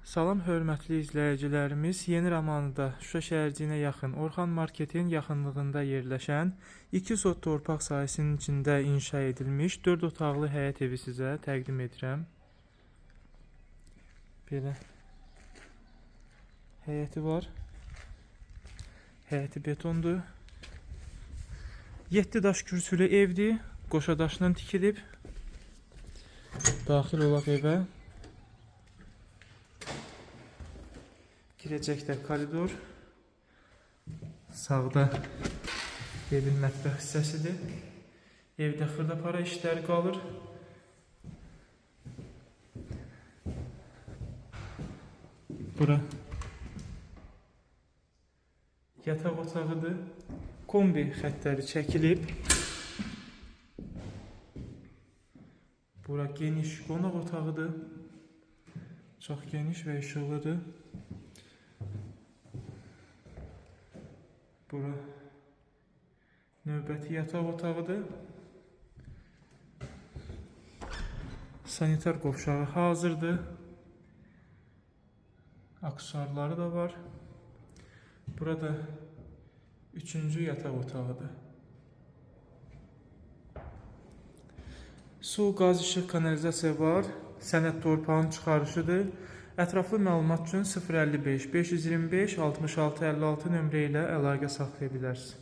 Salam hörmətli izləyicilərimiz, Yeni Romanıda Şuşa şəhərciyinə yaxın Orxan Marketin yaxınlığında yerləşən 2 sot torpaq sahəsinin içində inşa edilmiş 4 otaqlı həyət evi sizə təqdim edirəm. Belə həyəti var. Həyəti betondur. 7 daş kürsülü evdir. Qoşa daşla tikilib. Daxil olaq evə. Girəcəkdə koridor, sağda evin mətbəx hissəsidir. Evdə xırdapara işləri qalır. Bura yataq otağıdır. Kombi xəttləri çəkilib. Bura geniş qonaq otağıdır. Çox geniş və işıqlıdır. Bura növbəti yataq otağıdır. Sanitar qovşağı hazırdır. Aksesuarları da var. Burada 3-cü yataq otağıdır. Su, qaz, işıq, kanalizasiya var. Sənəd torpağın çıxarışıdır. Ətraflı məlumat üçün 055 525 66 56 nömrə ilə əlaqə saxlaya bilərsiniz.